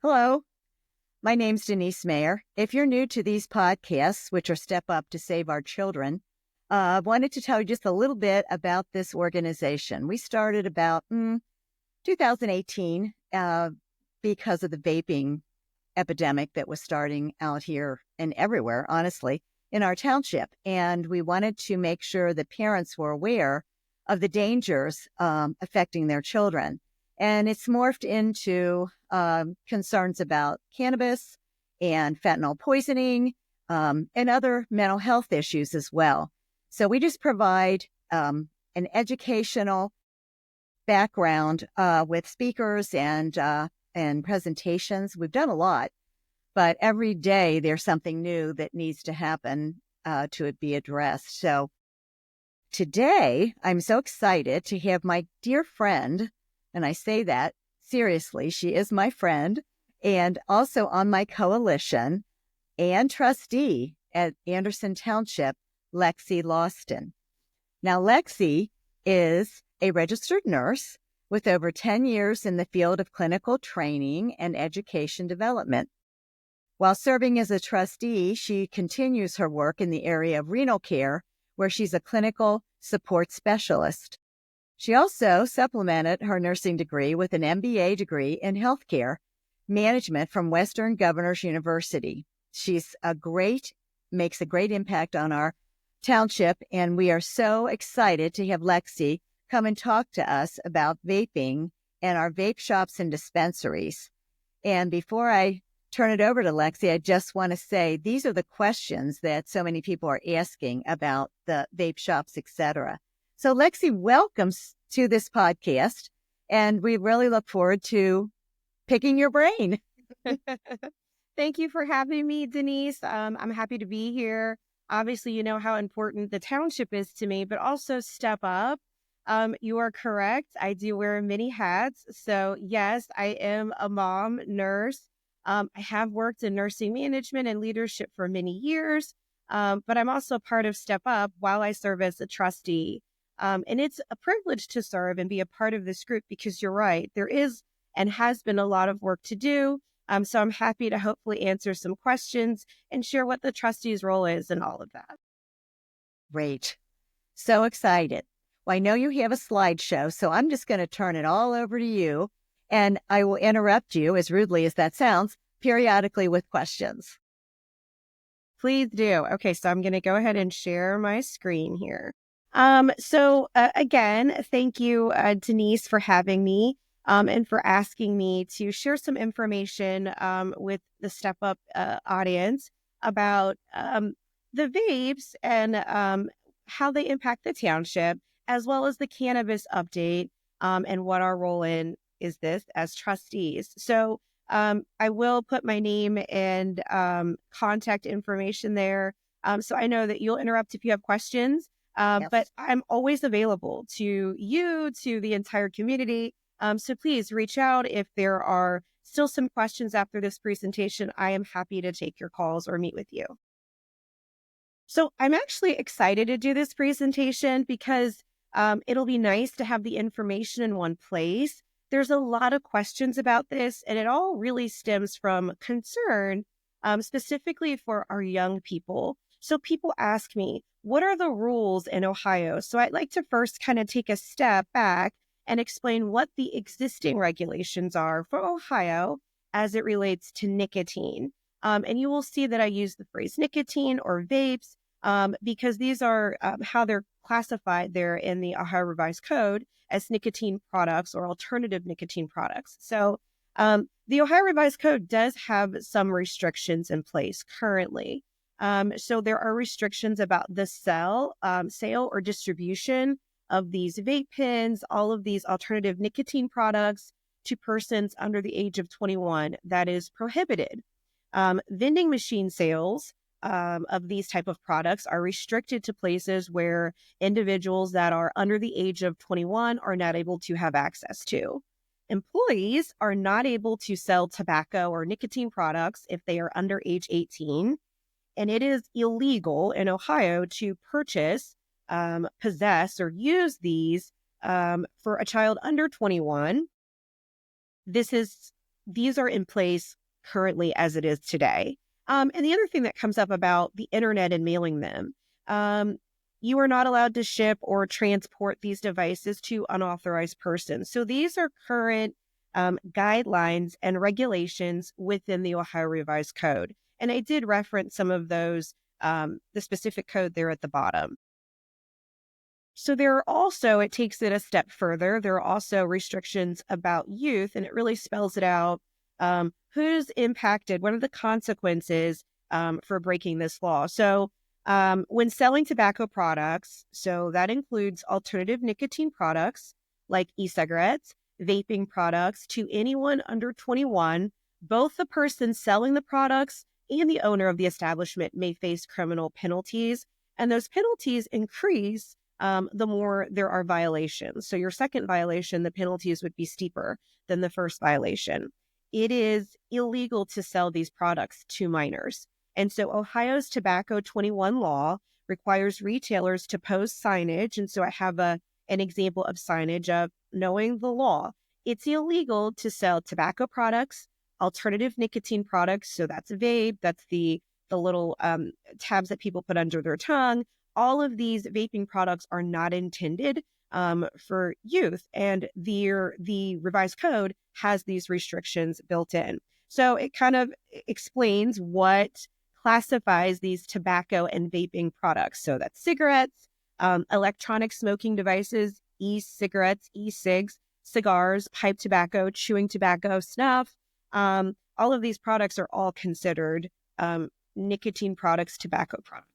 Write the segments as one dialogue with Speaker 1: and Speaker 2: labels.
Speaker 1: Hello, my name's Denise Mayer. If you're new to these podcasts, which are Step Up to Save Our Children, I wanted to tell you just a little bit about this organization. We started about 2018 because of the vaping epidemic that was starting out here and everywhere, honestly, in our township. And we wanted to make sure that parents were aware of the dangers affecting their children. And it's morphed into concerns about cannabis and fentanyl poisoning and other mental health issues as well. So we just provide an educational background with speakers and presentations. We've done a lot, but every day there's something new that needs to happen to it be addressed. So today I'm so excited to have my dear friend, and I say that seriously, she is my friend, and also on my coalition and trustee at Anderson Township, Lexi Lausten. Now, Lexi is a registered nurse with over 10 years in the field of clinical training and education development. While serving as a trustee, she continues her work in the area of renal care, where she's a clinical support specialist. She also supplemented her nursing degree with an MBA degree in healthcare management from Western Governors University. She's makes a great impact on our township, and we are so excited to have Lexi come and talk to us about vaping and our vape shops and dispensaries. And before I turn it over to Lexi, I just want to say these are the questions that so many people are asking about the vape shops, etc. So Lexi, welcome to this podcast, and we really look forward to picking your brain.
Speaker 2: Thank you for having me, Denise. I'm happy to be here. Obviously, you know how important the township is to me, but also Step Up. You are correct. I do wear many hats. So yes, I am a mom, nurse. I have worked in nursing management and leadership for many years, but I'm also part of Step Up while I serve as a trustee. And it's a privilege to serve and be a part of this group because you're right. There is and has been a lot of work to do. So I'm happy to hopefully answer some questions and share what the trustee's role is and all of that.
Speaker 1: Great. So excited. Well, I know you have a slideshow, so I'm just going to turn it all over to you, and I will interrupt you, as rudely as that sounds, periodically with questions.
Speaker 2: Please do. Okay, so I'm going to go ahead and share my screen here. Again, thank you, Denise, for having me. And for asking me to share some information with the Step Up audience about the vapes and how they impact the township, as well as the cannabis update and what our role in is this as trustees. So I will put my name and contact information there. So I know that you'll interrupt if you have questions,
Speaker 1: Yes.
Speaker 2: but I'm always available to you, to the entire community. So please reach out if there are still some questions after this presentation. I am happy to take your calls or meet with you. So I'm actually excited to do this presentation because it'll be nice to have the information in one place. There's a lot of questions about this, and it all really stems from concern, specifically for our young people. So people ask me, what are the rules in Ohio? So I'd like to first kind of take a step back and explain what the existing regulations are for Ohio as it relates to nicotine. And you will see that I use the phrase nicotine or vapes because these are how they're classified there in the Ohio Revised Code as nicotine products or alternative nicotine products. So the Ohio Revised Code does have some restrictions in place currently. So there are restrictions about the sale or distribution of these vape pens, all of these alternative nicotine products to persons under the age of 21. That is prohibited. Vending machine sales of these type of products are restricted to places where individuals that are under the age of 21 are not able to have access to. Employees are not able to sell tobacco or nicotine products if they are under age 18. And it is illegal in Ohio to purchase, possess, or use these for a child under 21. This is these are in place currently as it is today. And the other thing that comes up about the internet and mailing them, you are not allowed to ship or transport these devices to unauthorized persons. So these are current guidelines and regulations within the Ohio Revised Code. And I did reference some of those, the specific code there at the bottom. So there are also, it takes it a step further. There are also restrictions about youth, and it really spells it out. Who's impacted? What are the consequences for breaking this law? So when selling tobacco products, so that includes alternative nicotine products like e-cigarettes, vaping products to anyone under 21, both the person selling the products and the owner of the establishment may face criminal penalties. And those penalties increase the more there are violations. So your second violation, the penalties would be steeper than the first violation. It is illegal to sell these products to minors. And so Ohio's Tobacco 21 law requires retailers to post signage. And so I have an example of signage of knowing the law. It's illegal to sell tobacco products, alternative nicotine products. So that's vape, that's the little tabs that people put under their tongue. All of these vaping products are not intended for youth, and the revised code has these restrictions built in. So it kind of explains what classifies these tobacco and vaping products. So that's cigarettes, electronic smoking devices, e-cigarettes, e-cigs, cigars, pipe tobacco, chewing tobacco, snuff. All of these products are all considered nicotine products, tobacco products.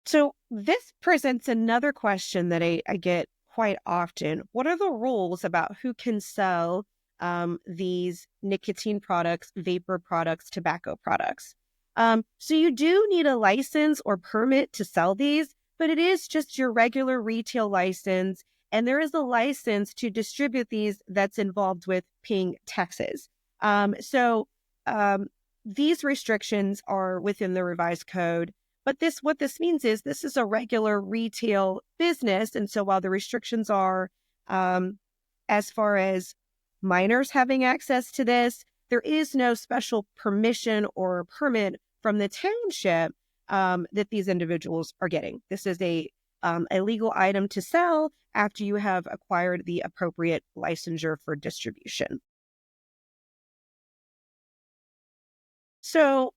Speaker 2: So this presents another question that I get quite often. What are the rules about who can sell these nicotine products, vapor products, tobacco products? So you do need a license or permit to sell these, but it is just your regular retail license. And there is a license to distribute these that's involved with paying taxes. So these restrictions are within the revised code. But what this means is this is a regular retail business. And so while the restrictions are as far as minors having access to this, there is no special permission or permit from the township that these individuals are getting. This is a legal item to sell after you have acquired the appropriate licensure for distribution. So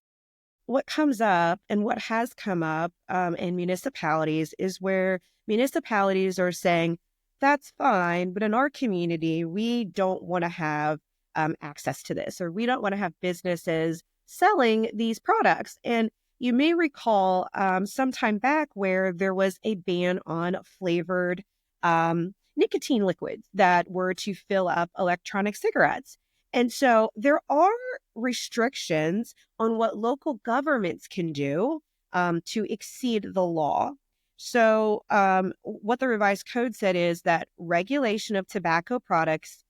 Speaker 2: what comes up and what has come up in municipalities is where municipalities are saying, that's fine, but in our community, we don't want to have access to this, or we don't want to have businesses selling these products. And you may recall some time back where there was a ban on flavored nicotine liquids that were to fill up electronic cigarettes. And so there are restrictions on what local governments can do to exceed the law. So what the revised code said is that regulation of tobacco products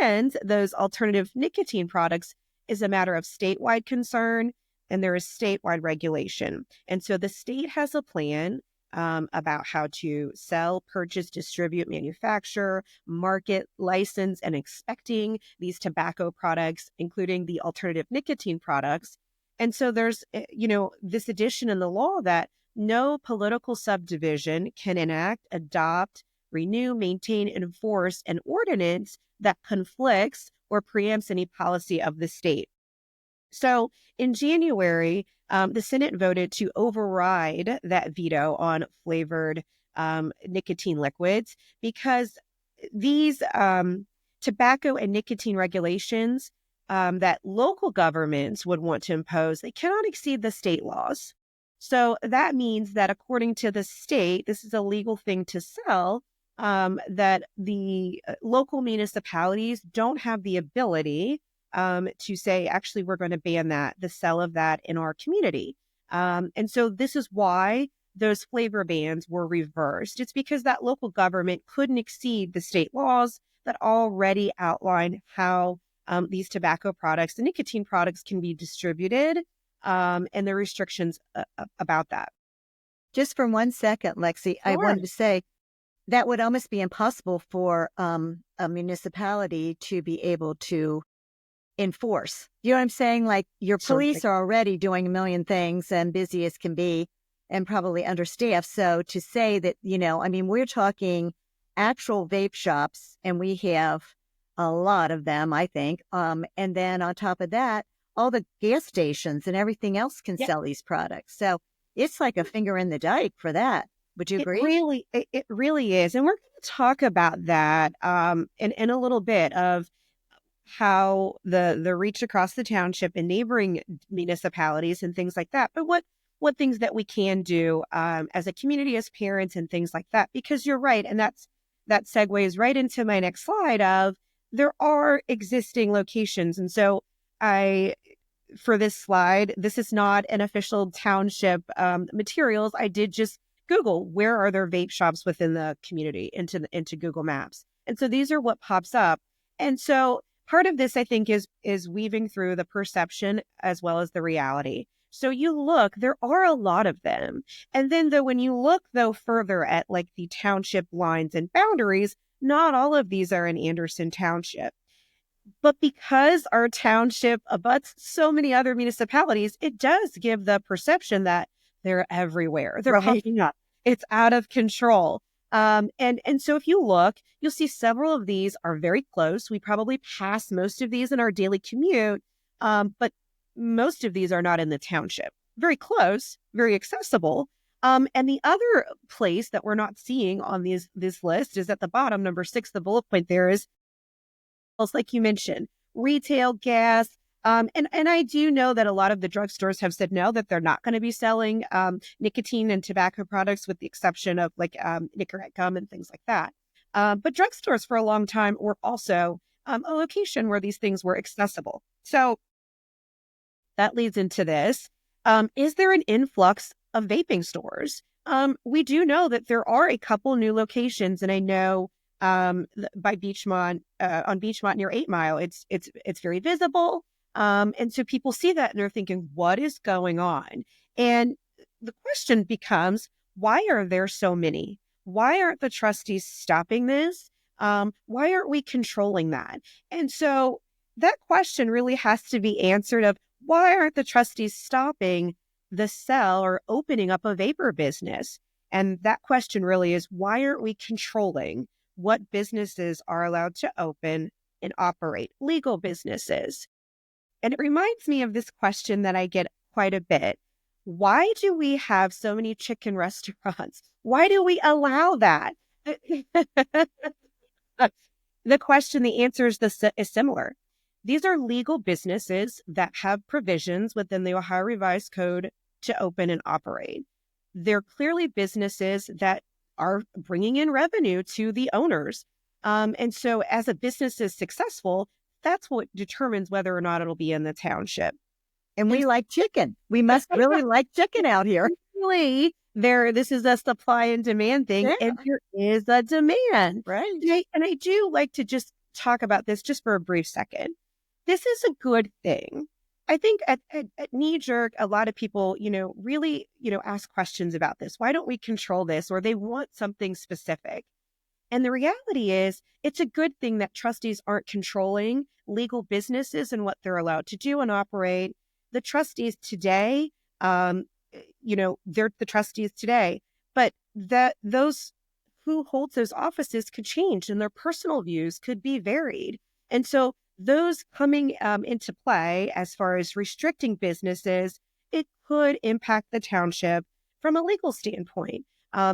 Speaker 2: and those alternative nicotine products is a matter of statewide concern, and there is statewide regulation. And so the state has a plan about how to sell, purchase, distribute, manufacture, market, license, and inspecting these tobacco products, including the alternative nicotine products. And so there's, this addition in the law that no political subdivision can enact, adopt, renew, maintain, and enforce an ordinance that conflicts or preempts any policy of the state. So in January, the Senate voted to override that veto on flavored nicotine liquids because these tobacco and nicotine regulations that local governments would want to impose, they cannot exceed the state laws. So that means that according to the state, this is a legal thing to sell, that the local municipalities don't have the ability to say, actually, we're going to ban the sale of that in our community. And so this is why those flavor bans were reversed. It's because that local government couldn't exceed the state laws that already outline how these tobacco products, the nicotine products, can be distributed and the restrictions about that.
Speaker 1: Just for 1 second, Lexi, I
Speaker 2: Sure.
Speaker 1: wanted to say, that would almost be impossible for a municipality to be able to enforce. You know what I'm saying? Like your police
Speaker 2: Certainly.
Speaker 1: are already doing a million things and busy as can be and probably understaffed. So to say that, I mean, we're talking actual vape shops and we have a lot of them, I think. And then on top of that, all the gas stations and everything else can
Speaker 2: Yeah.
Speaker 1: sell these products. So it's like a finger in the dike for that. Would you agree?
Speaker 2: It really is. And we're going to talk about that in a little bit of how the reach across the township and neighboring municipalities and things like that. But what things that we can do as a community, as parents, and things like that. Because you're right, and that segues right into my next slide of there are existing locations, and so I. For this slide, this is not an official township materials. I did just Google where are there vape shops within the community into Google Maps, and so these are what pops up. And so part of this, I think, is weaving through the perception as well as the reality. So you look, there are a lot of them. And then though, when you look though further at like the township lines and boundaries, not all of these are in Anderson Township. But because our township abuts so many other municipalities, it does give the perception that they're everywhere. They're
Speaker 1: Right.
Speaker 2: popping up. It's out of control. And so if you look, you'll see several of these are very close. We probably pass most of these in our daily commute, but most of these are not in the township. Very close, very accessible. And the other place that we're not seeing on this list is at the bottom, number 6, the bullet point there is, like you mentioned, retail, gas. And I do know that a lot of the drugstores have said no, that they're not going to be selling nicotine and tobacco products, with the exception of like Nicorette gum and things like that. But drugstores for a long time were also a location where these things were accessible. So that leads into this. Is there an influx of vaping stores? We do know that there are a couple new locations, and I know by Beachmont, on Beachmont near 8 Mile, it's very visible. And so people see that and they're thinking, what is going on? And the question becomes, why are there so many? Why aren't the trustees stopping this? Why aren't we controlling that? And so that question really has to be answered of, why aren't the trustees stopping the sell or opening up a vapor business? And that question really is, why aren't we controlling what businesses are allowed to open and operate, legal businesses? And it reminds me of this question that I get quite a bit. Why do we have so many chicken restaurants? Why do we allow that? The question, the answer is similar. These are legal businesses that have provisions within the Ohio Revised Code to open and operate. They're clearly businesses that are bringing in revenue to the owners. And so as a business is successful, that's what determines whether or not it'll be in the township.
Speaker 1: And we like chicken. We must really like chicken out here.
Speaker 2: Really, this is a supply and demand thing,
Speaker 1: Yeah.
Speaker 2: and there is a demand.
Speaker 1: Right.
Speaker 2: And I do like to just talk about this just for a brief second. This is a good thing. I think at knee jerk, a lot of people, really, ask questions about this. Why don't we control this? Or they want something specific. And the reality is, it's a good thing that trustees aren't controlling legal businesses and what they're allowed to do and operate. The trustees today, they're the trustees today, but those who holds those offices could change and their personal views could be varied. And so those coming into play as far as restricting businesses, it could impact the township from a legal standpoint.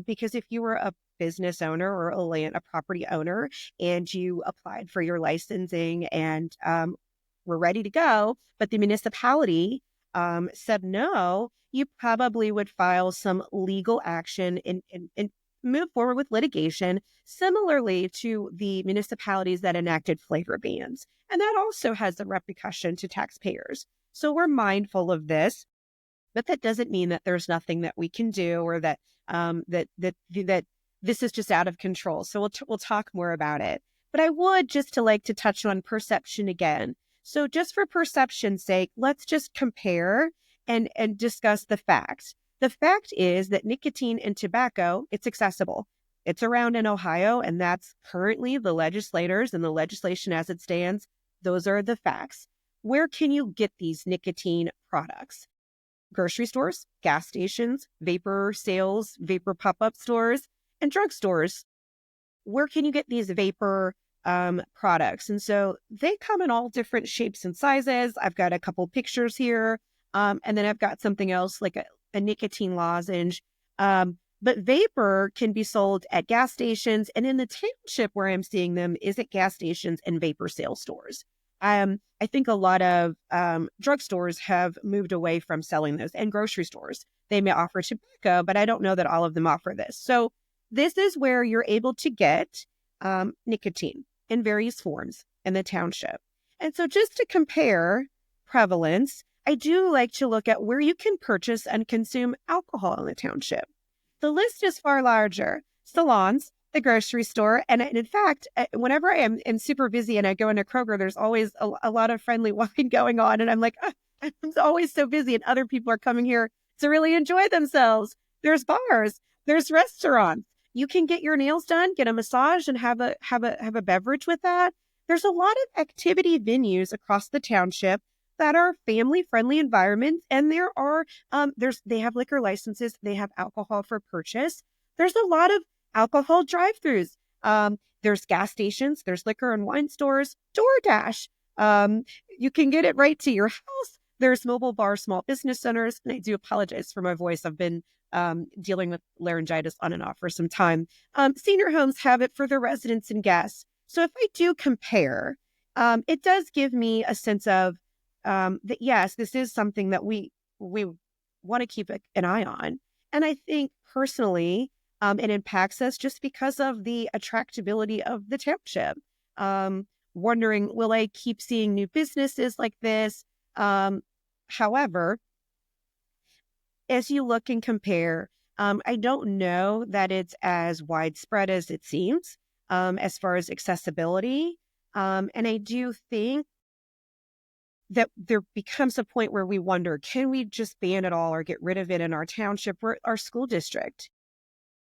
Speaker 2: Because if you were a business owner or a property owner and you applied for your licensing and were ready to go, but the municipality said no, you probably would file some legal action and move forward with litigation, similarly to the municipalities that enacted flavor bans. And that also has a repercussion to taxpayers. So we're mindful of this, but that doesn't mean that there's nothing that we can do or that that this is just out of control. So we'll talk more about it. But I would just like to touch on perception again. So just for perception's sake, let's just compare and discuss the facts. The fact is that nicotine and tobacco, it's accessible. It's around in Ohio, and that's currently the legislators and the legislation as it stands. Those are the facts. Where can you get these nicotine products? Grocery stores, gas stations, vapor sales, vapor pop-up stores, and drugstores. Where can you get these vapor products? And so they come in all different shapes and sizes. I've got a couple pictures here. And then I've got something else like a nicotine lozenge. But vapor can be sold at gas stations. And in the township where I'm seeing them is at gas stations and vapor sale stores. I think a lot of drugstores have moved away from selling those, and grocery stores. They may offer tobacco, but I don't know that all of them offer this. So this is where you're able to get nicotine in various forms in the township. And so just to compare prevalence, I do like to look at where you can purchase and consume alcohol in the township. The list is far larger. Salons, the grocery store. And in fact, whenever I am super busy and I go into Kroger, there's always a lot of friendly wine going on. And I'm like, oh, I'm always so busy and other people are coming here to really enjoy themselves. There's bars, there's restaurants. You can get your nails done, get a massage, and have a beverage with that. There's a lot of activity venues across the township that are family-friendly environments, and there are they have liquor licenses, they have alcohol for purchase. There's a lot of alcohol drive-throughs. There's gas stations, there's liquor and wine stores, DoorDash. You can get it right to your house. There's mobile bar, small business centers, and I do apologize for my voice. I've been dealing with laryngitis on and off for some time. Senior homes have it for their residents and guests. So if I do compare, it does give me a sense of that, yes, this is something that we want to keep an eye on. And I think personally, it impacts us just because of the attractability of the township. Wondering, will I keep seeing new businesses like this? However, as you look and compare, I don't know that it's as widespread as it seems as far as accessibility. And I do think that there becomes a point where we wonder, can we just ban it all or get rid of it in our township or our school district?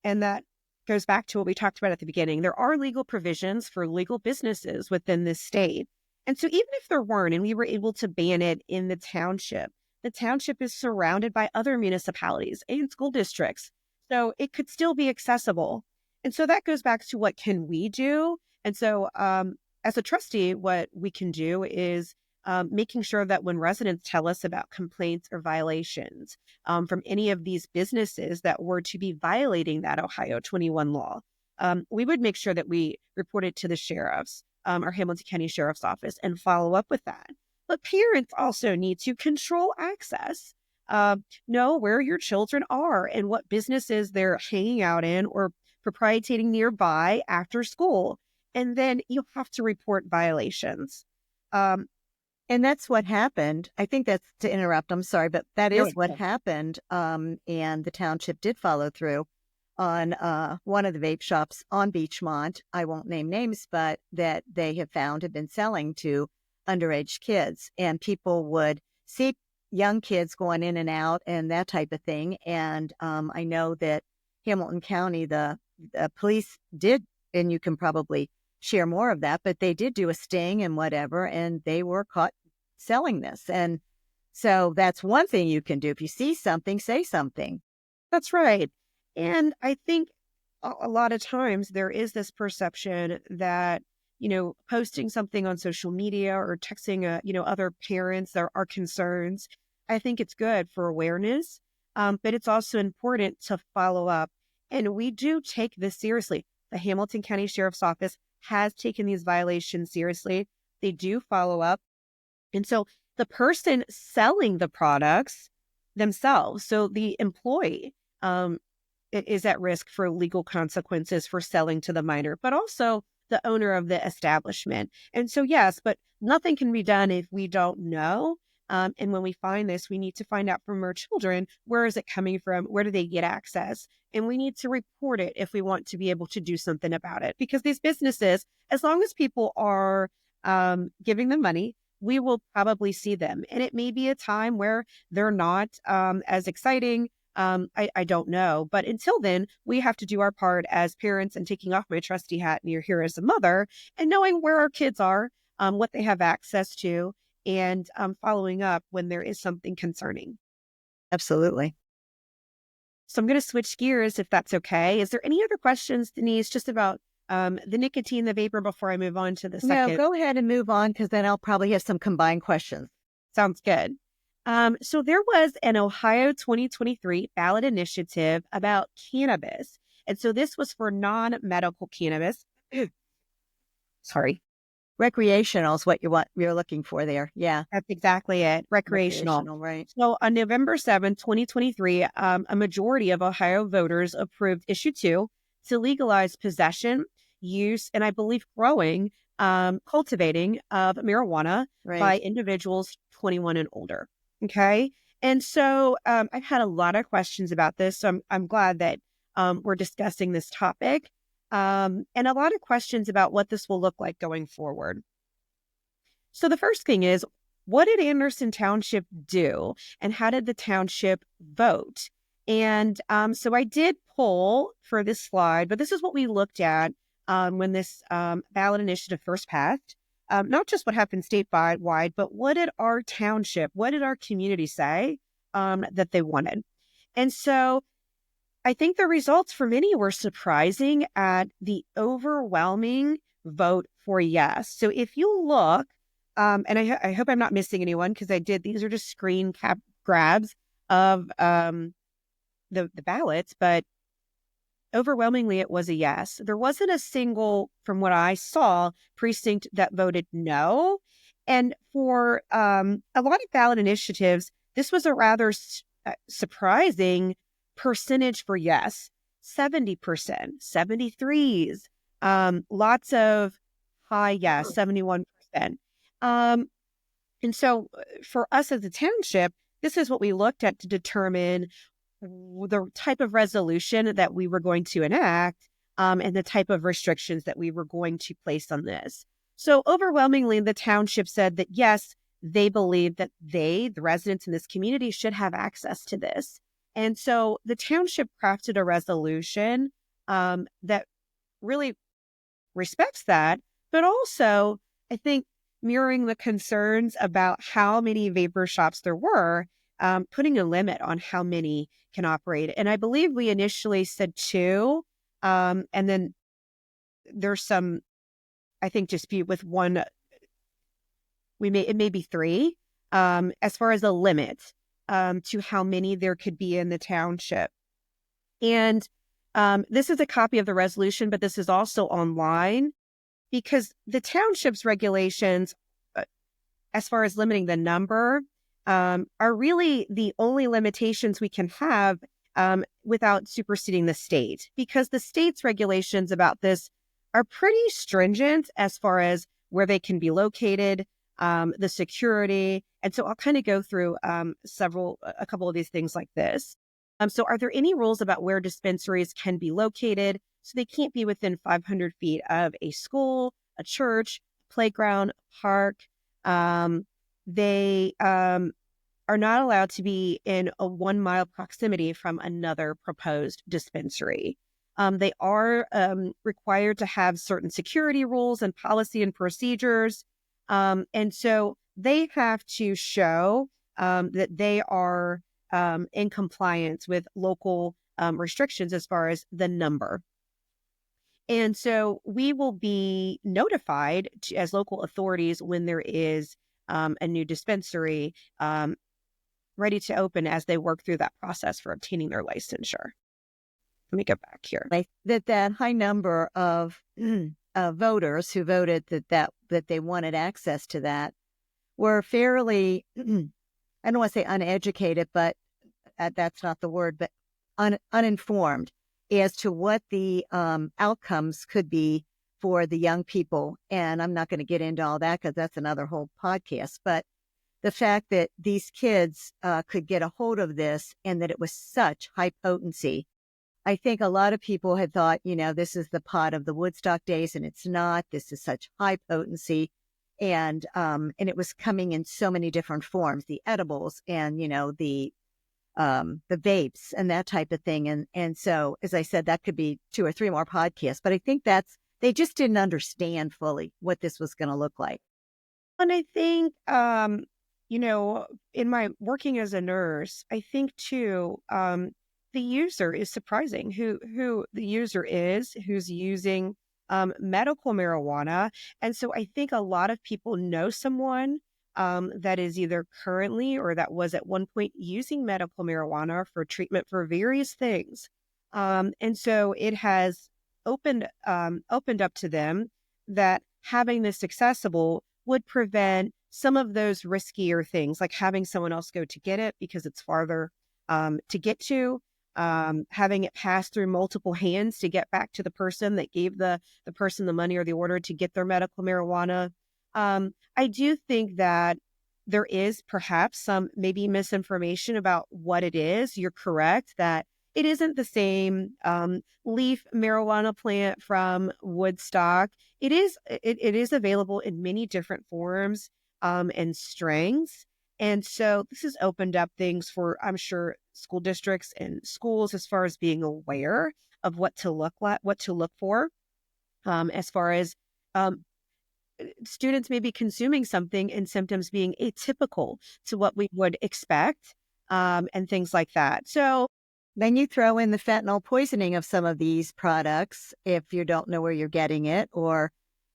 Speaker 2: And that goes back to what we talked about at the beginning. There are legal provisions for legal businesses within this state. And so even if there weren't and we were able to ban it in the township is surrounded by other municipalities and school districts. So it could still be accessible. And so that goes back to what can we do? And so as a trustee, what we can do is making sure that when residents tell us about complaints or violations from any of these businesses that were to be violating that Ohio 21 law, we would make sure that we report it to the sheriffs, our Hamilton County Sheriff's Office, and follow up with that. But parents also need to control access, know where your children are and what businesses they're hanging out in or proprietating nearby after school. And then you have to report violations.
Speaker 1: And that's what happened. I think that's to interrupt. I'm sorry, but that is what happened. And the township did follow through on one of the vape shops on Beachmont. I won't name names, but that they have found have been selling to underage kids, and people would see young kids going in and out and that type of thing. And I know that Hamilton County, the police did, and you can probably share more of that, but they did do a sting and whatever, and they were caught selling this. And so that's one thing you can do. If you see something, say something.
Speaker 2: That's right. And I think a lot of times there is this perception that, posting something on social media or texting, other parents are concerns. I think it's good for awareness, but it's also important to follow up. And we do take this seriously. The Hamilton County Sheriff's Office has taken these violations seriously. They do follow up. And so the person selling the products themselves, so the employee, is at risk for legal consequences for selling to the minor, but also the owner of the establishment. And so, yes, but nothing can be done if we don't know. And when we find this, we need to find out from our children, where is it coming from? Where do they get access? And we need to report it if we want to be able to do something about it. Because these businesses, as long as people are giving them money, we will probably see them. And it may be a time where they're not as exciting, I don't know. But until then, we have to do our part as parents and taking off my trusty hat and you're here as a mother and knowing where our kids are, what they have access to, and following up when there is something concerning.
Speaker 1: Absolutely.
Speaker 2: So I'm going to switch gears if that's okay. Is there any other questions, Denise, just about the nicotine, the vapor before I move on to the
Speaker 1: No,
Speaker 2: second?
Speaker 1: go ahead and move on because then I'll probably have some combined questions.
Speaker 2: Sounds good. So there was an Ohio 2023 ballot initiative about cannabis. And so this was for non-medical cannabis. Sorry,
Speaker 1: Recreational is what you're looking for there. Yeah.
Speaker 2: that's exactly it. Recreational.
Speaker 1: Right.
Speaker 2: So on November 7th, 2023, a majority of Ohio voters approved issue 2 to legalize possession, use, and I believe growing, cultivating of marijuana by
Speaker 1: Right.
Speaker 2: individuals 21 and older. Okay. And so I've had a lot of questions about this. So I'm glad that we're discussing this topic, and a lot of questions about what this will look like going forward. So the first thing is, what did Anderson Township do and how did the township vote? And so I did poll for this slide, but this is what we looked at when this ballot initiative first passed. Not just what happened statewide, but what did our township, what did our community say that they wanted? And so I think the results for many were surprising at the overwhelming vote for yes. So if you look, and I hope I'm not missing anyone because I did, these are just screen cap grabs of the ballots, but overwhelmingly it was a yes. There wasn't a single, from what I saw, precinct that voted no. And for a lot of ballot initiatives, this was a rather surprising percentage for yes. 70%, 73s, lots of high yes, 71%. And so for us as a township, this is what we looked at to determine the type of resolution that we were going to enact, and the type of restrictions that we were going to place on this. So overwhelmingly, the township said that, yes, they believe that the residents in this community should have access to this. And so the township crafted a resolution that really respects that, but also, I think, mirroring the concerns about how many vapor shops there were, putting a limit on how many can operate. And I believe we initially said 2, and then there's some, I think, dispute with one. It may be 3, as far as a limit to how many there could be in the township. And this is a copy of the resolution, but this is also online because the township's regulations, as far as limiting the number, are really the only limitations we can have without superseding the state, because the state's regulations about this are pretty stringent as far as where they can be located, the security. And so I'll kind of go through a couple of these things like this. So are there any rules about where dispensaries can be located? So they can't be within 500 feet of a school, a church, playground, park. They are not allowed to be in a 1 mile proximity from another proposed dispensary. They are required to have certain security rules and policy and procedures. And so they have to show that they are in compliance with local restrictions as far as the number. And so we will be notified as local authorities when there is a new dispensary ready to open as they work through that process for obtaining their licensure. Let me go back here.
Speaker 1: Like that high number of voters who voted that they wanted access to that were fairly, I don't want to say uneducated, but that's not the word, but uninformed as to what the outcomes could be for the young people. And I'm not going to get into all that because that's another whole podcast. But the fact that these kids could get a hold of this and that it was such high potency, I think a lot of people had thought, this is the pot of the Woodstock days, and it's not. This is such high potency. And it was coming in so many different forms, the edibles and, the the vapes and that type of thing. And so, as I said, that could be 2 or 3 more podcasts, but I think they just didn't understand fully what this was going to look like.
Speaker 2: And I think, in my working as a nurse, I think too, the user is surprising who the user is, who's using medical marijuana. And so I think a lot of people know someone that is either currently or that was at one point using medical marijuana for treatment for various things. And so it has opened up to them that having this accessible would prevent some of those riskier things, like having someone else go to get it because it's farther to get to, having it pass through multiple hands to get back to the person that gave the person the money or the order to get their medical marijuana. I do think that there is perhaps some maybe misinformation about what it is. You're correct that it isn't the same leaf marijuana plant from Woodstock. It is available in many different forms and strengths. And so this has opened up things for, I'm sure, school districts and schools as far as being aware of what to look for, as far as students may be consuming something and symptoms being atypical to what we would expect, and things like that. So
Speaker 1: Then you throw in the fentanyl poisoning of some of these products if you don't know where you're getting it,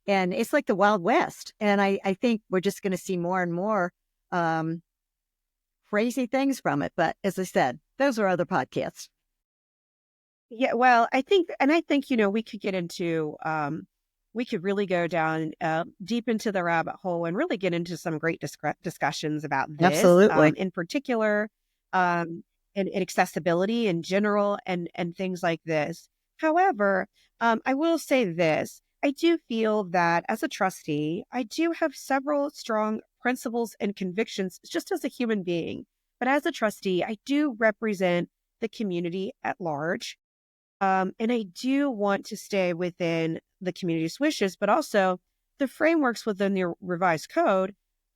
Speaker 1: and it's like the Wild West. And I think we're just going to see more and more um, crazy things from it. But as I said, those are other podcasts.
Speaker 2: yeah, well, I think, we could get into, we could really go down deep into the rabbit hole and really get into some great discussions about this,
Speaker 1: Absolutely.
Speaker 2: in particular, and accessibility in general and things like this. However, I will say this. I do feel that as a trustee, I do have several strong principles and convictions just as a human being. But as a trustee, I do represent the community at large. And I do want to stay within the community's wishes, but also the frameworks within the revised code,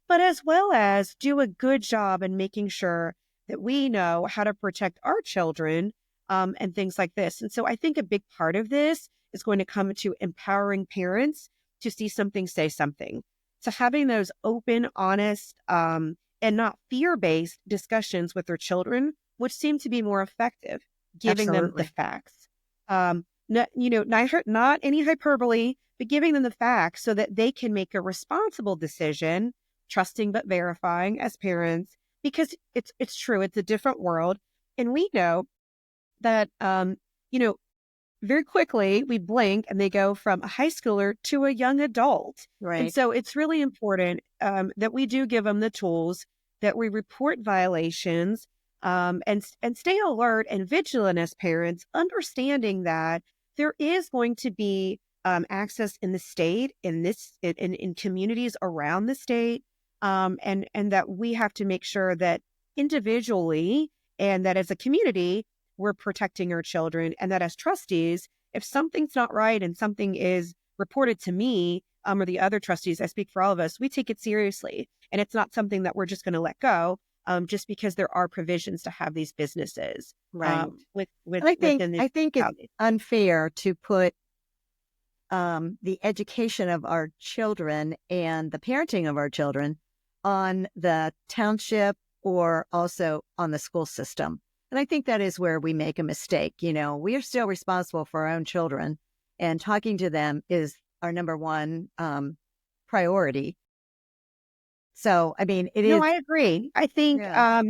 Speaker 2: but as well as do a good job in making sure that we know how to protect our children, and things like this. And so I think a big part of this is going to come to empowering parents to see something, say something. So having those open, honest, and not fear-based discussions with their children, which seem to be more effective, giving them the
Speaker 1: Absolutely.
Speaker 2: facts. Not any hyperbole, but giving them the facts so that they can make a responsible decision, trusting but verifying as parents, because it's true, it's a different world. And we know that, very quickly we blink and they go from a high schooler to a young adult. And
Speaker 1: Right.
Speaker 2: so it's really important that we do give them the tools, that we report violations, and stay alert and vigilant as parents, understanding that there is going to be access in the state, in communities around the state, and that we have to make sure that individually and that as a community, we're protecting our children, and that as trustees, if something's not right and something is reported to me, or the other trustees, I speak for all of us, we take it seriously. And it's not something that we're just going to let go, just because there are provisions to have these businesses,
Speaker 1: Right.
Speaker 2: with
Speaker 1: And
Speaker 2: within the
Speaker 1: I think it's
Speaker 2: county.
Speaker 1: unfair to put the education of our children and the parenting of our children on the township or also on the school system. And I think that is where we make a mistake. We are still responsible for our own children, and talking to them is our number one priority. So, I mean, it
Speaker 2: No,
Speaker 1: is,
Speaker 2: I agree. I think,
Speaker 1: yeah.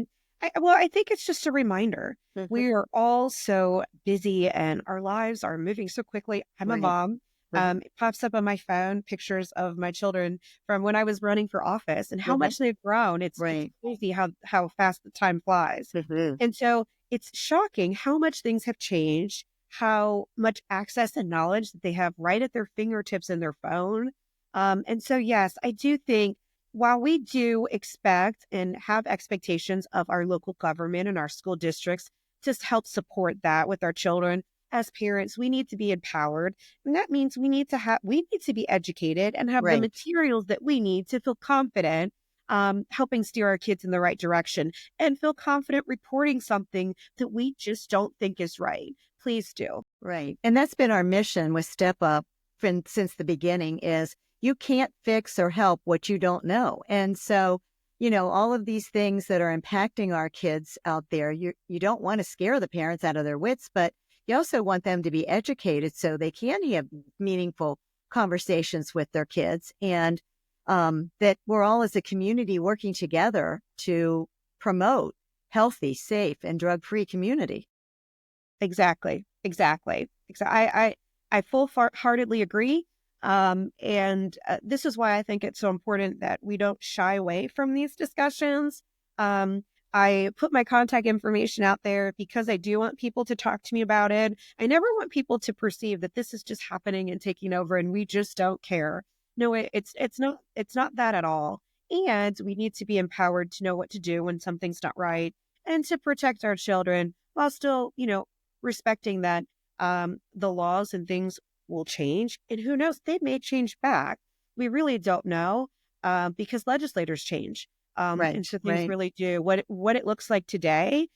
Speaker 2: I think it's just a reminder.
Speaker 1: Mhm.
Speaker 2: We are all so busy and our lives are moving so quickly. I'm a
Speaker 1: Right.
Speaker 2: mom. It pops up on my phone, pictures of my children from when I was running for office and how
Speaker 1: Mhm.
Speaker 2: much they've grown. It's
Speaker 1: Right.
Speaker 2: crazy how fast the time flies.
Speaker 1: Mhm.
Speaker 2: And so it's shocking how much things have changed, how much access and knowledge that they have right at their fingertips in their phone. And so, yes, I do think while we do expect and have expectations of our local government and our school districts to help support that with our children, as parents, we need to be empowered. And that means we need to be educated and have the
Speaker 1: Right.
Speaker 2: materials that we need to feel confident, helping steer our kids in the right direction and feel confident reporting something that we just don't think is right. Please do.
Speaker 1: Right. And that's been our mission with Step Up since the beginning is you can't fix or help what you don't know. And so, all of these things that are impacting our kids out there, you don't want to scare the parents out of their wits, but you also want them to be educated so they can have meaningful conversations with their kids, and that we're all as a community working together to promote healthy, safe, and drug-free community.
Speaker 2: Exactly. I full-heartedly agree. And this is why I think it's so important that we don't shy away from these discussions. I put my contact information out there because I do want people to talk to me about it. I never want people to perceive that this is just happening and taking over and we just don't care. No, it's not that at all. And we need to be empowered to know what to do when something's not right and to protect our children while still, respecting that the laws and things will change. And who knows, they may change back. We really don't know because legislators change.
Speaker 1: Right,
Speaker 2: And so things
Speaker 1: right.
Speaker 2: really do. What it looks like today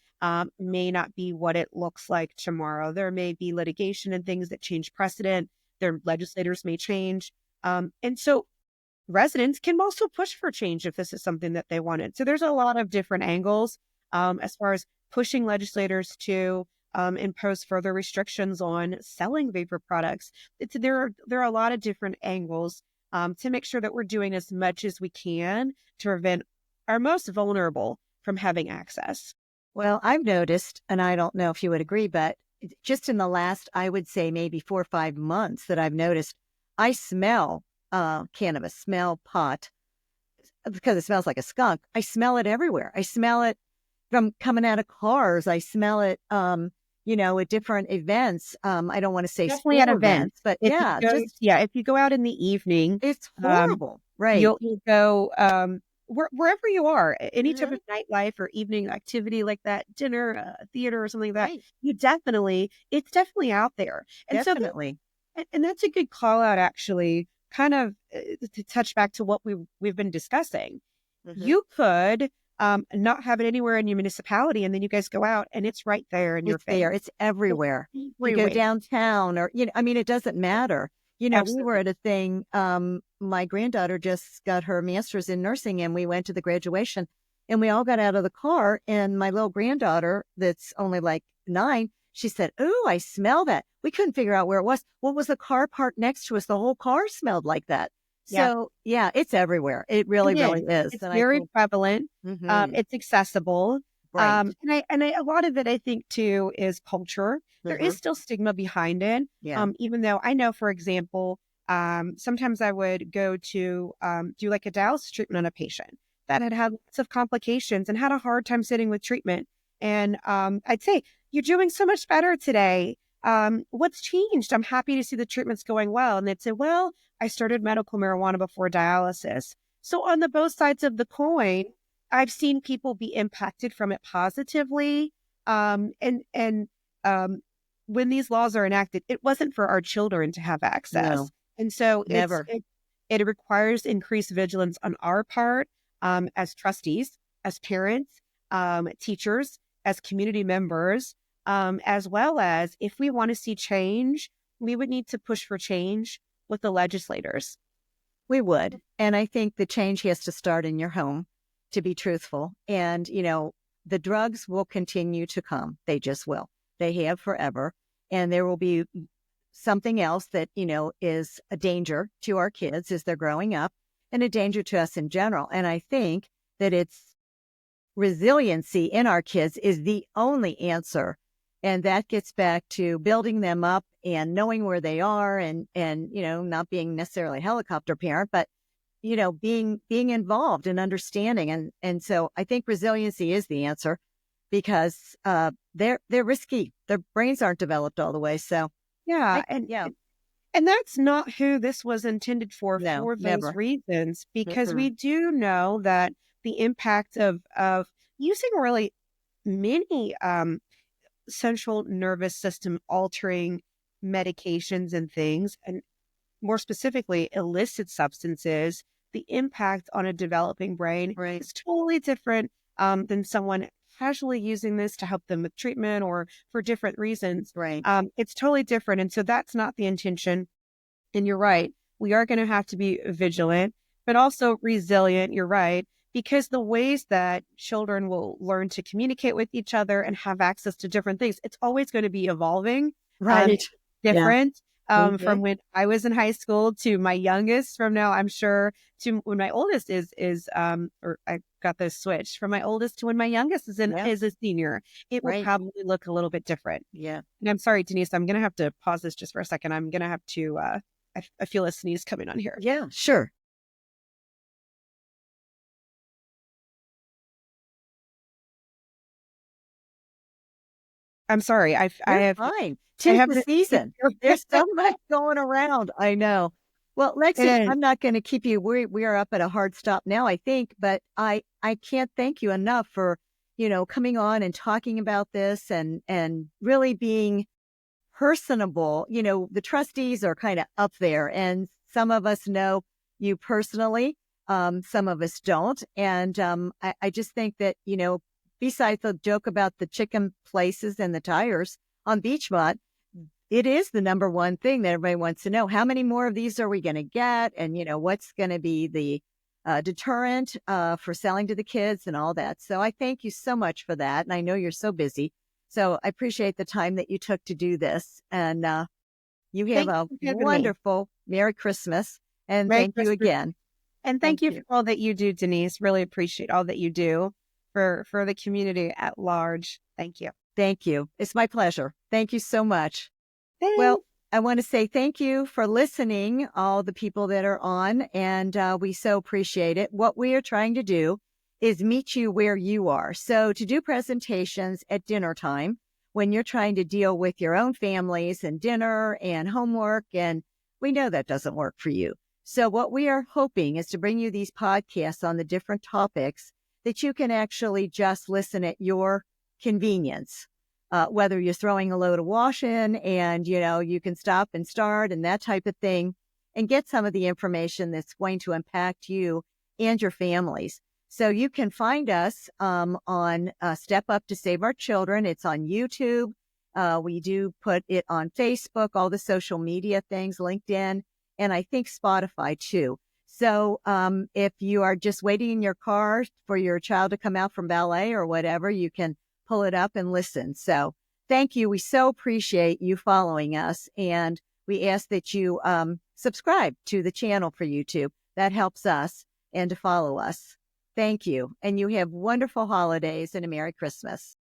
Speaker 2: may not be what it looks like tomorrow. There may be litigation and things that change precedent. Their legislators may change. And so residents can also push for change if this is something that they wanted. So there's a lot of different angles as far as pushing legislators to impose further restrictions on selling vapor products. There are a lot of different angles to make sure that we're doing as much as we can to prevent our most vulnerable from having access.
Speaker 1: Well, I've noticed, and I don't know if you would agree, but just in the last, I would say maybe 4 or 5 months that I've noticed, I smell cannabis, smell pot, because it smells like a skunk. I smell it everywhere. I smell it from coming out of cars. I smell it, at different events. I don't want to say
Speaker 2: Definitely at
Speaker 1: school
Speaker 2: events,
Speaker 1: but
Speaker 2: if you
Speaker 1: yeah,
Speaker 2: go,
Speaker 1: just
Speaker 2: if you go out in the evening,
Speaker 1: it's
Speaker 2: um,
Speaker 1: horrible. Right.
Speaker 2: you'll go wherever you are, any type
Speaker 1: Mhm.
Speaker 2: of nightlife or evening activity like that, dinner, theater, or something like that.
Speaker 1: Right.
Speaker 2: It's definitely out there, and so
Speaker 1: Definitely.
Speaker 2: and that's a good call out, actually. Kind of to touch back to what we've been discussing.
Speaker 1: Mhm.
Speaker 2: You could not have it anywhere in your municipality, and then you guys go out, and it's right there in your
Speaker 1: It's
Speaker 2: face.
Speaker 1: there. It's
Speaker 2: It's
Speaker 1: everywhere. You go
Speaker 2: everywhere.
Speaker 1: downtown or, it doesn't matter. We were
Speaker 2: Absolutely.
Speaker 1: at a thing, my granddaughter just got her master's in nursing and we went to the graduation and we all got out of the car and my little granddaughter that's only like 9, she said, "Ooh, I smell that." We couldn't figure out where it was. What was the car parked next to us? The whole car smelled like that.
Speaker 2: Yeah,
Speaker 1: So yeah, it's everywhere. It really,
Speaker 2: it
Speaker 1: really
Speaker 2: is.
Speaker 1: is.
Speaker 2: It's
Speaker 1: And I
Speaker 2: very
Speaker 1: think,
Speaker 2: prevalent.
Speaker 1: mhm,
Speaker 2: It's accessible.
Speaker 1: right.
Speaker 2: A lot of it, I think, too, is culture. There is
Speaker 1: Mhm.
Speaker 2: still stigma behind it.
Speaker 1: Yeah.
Speaker 2: Even though I know, for example, sometimes I would go to do like a dialysis treatment on a patient that had lots of complications and had a hard time sitting with treatment. And I'd say, "You're doing so much better today. What's changed? I'm happy to see the treatment's going well." And they'd say, "Well, I started medical marijuana before dialysis." So on the both sides of the coin, I've seen people be impacted from it positively. And when these laws are enacted, it wasn't for our children to have access.
Speaker 1: No,
Speaker 2: And so
Speaker 1: never.
Speaker 2: it requires increased vigilance on our part as trustees, as parents, teachers, as community members, as well as if we want to see change, we would need to push for change with the legislators.
Speaker 1: We would. And I think the change has to start in your home, to be truthful. And, the drugs will continue to come. They just will. They have forever. And there will be something else that, is a danger to our kids as they're growing up and a danger to us in general. And I think that it's resiliency in our kids is the only answer. And that gets back to building them up and knowing where they are and not being necessarily a helicopter parent, but being involved and understanding. And so I think resiliency is the answer because they're risky. Their brains aren't developed all the way. So
Speaker 2: Yeah,
Speaker 1: yeah,
Speaker 2: and that's not who this was intended
Speaker 1: no,
Speaker 2: for those
Speaker 1: never.
Speaker 2: reasons, because
Speaker 1: Mm-mm.
Speaker 2: we do know that the impact of using really many central nervous system altering medications and things, and more specifically illicit substances the impact on a developing brain
Speaker 1: Right.
Speaker 2: is totally different than someone casually using this to help them with treatment or for different reasons.
Speaker 1: Right.
Speaker 2: It's totally different. And so that's not the intention. And you're right. We are going to have to be vigilant, but also resilient. You're right. Because the ways that children will learn to communicate with each other and have access to different things, it's always going to be evolving,
Speaker 1: Right. Yeah.
Speaker 2: different
Speaker 1: Mhm.
Speaker 2: from when I was in high school to my youngest from now, I'm sure, to when my oldest or I got this switch from my oldest to when my youngest
Speaker 1: Yeah.
Speaker 2: is a senior. It will
Speaker 1: Right.
Speaker 2: probably look a little bit different.
Speaker 1: Yeah.
Speaker 2: And I'm sorry, Denise, I'm going to have to pause this just for a second. I'm going to have to, I feel a sneeze coming on here.
Speaker 1: Yeah. Sure.
Speaker 2: I'm sorry.
Speaker 1: You're fine.
Speaker 2: I
Speaker 1: 'Tis
Speaker 2: have
Speaker 1: the
Speaker 2: this.
Speaker 1: season. There's so much going around. I know. Well,
Speaker 2: It
Speaker 1: Lexi,
Speaker 2: is.
Speaker 1: I'm not gonna keep you. We are up at a hard stop now, I think, but I can't thank you enough for, coming on and talking about this and really being personable. The trustees are kind of up there, and some of us know you personally, some of us don't. And I just think that, besides the joke about the chicken places and the tires on Beachmont, it is the number one thing that everybody wants to know. How many more of these are we going to get? And, what's going to be the deterrent for selling to the kids and all that. So I thank you so much for that. And I know you're so busy. So I appreciate the time that you took to do this. And you have
Speaker 2: Thank
Speaker 1: a
Speaker 2: you for having me.
Speaker 1: wonderful Merry Christmas. And
Speaker 2: Merry
Speaker 1: thank you
Speaker 2: Christmas.
Speaker 1: again.
Speaker 2: And
Speaker 1: Thank
Speaker 2: thank you
Speaker 1: you.
Speaker 2: for all that you do, Denise. Really appreciate all that you do for the community at large. Thank you.
Speaker 1: Thank you. It's my pleasure. Thank you so much.
Speaker 2: Thanks.
Speaker 1: Well, I want to say thank you for listening, all the people that are on, and we so appreciate it. What we are trying to do is meet you where you are. So to do presentations at dinner time, when you're trying to deal with your own families and dinner and homework, and we know that doesn't work for you. So what we are hoping is to bring you these podcasts on the different topics that you can actually just listen at your convenience. Whether you're throwing a load of wash in and, you can stop and start and that type of thing and get some of the information that's going to impact you and your families. So you can find us on Step Up to Save Our Children. It's on YouTube. We do put it on Facebook, all the social media things, LinkedIn, and I think Spotify too. So if you are just waiting in your car for your child to come out from ballet or whatever, you can pull it up and listen. So thank you. We so appreciate you following us. And we ask that you subscribe to the channel for YouTube. That helps us and to follow us. Thank you. And you have wonderful holidays and a Merry Christmas.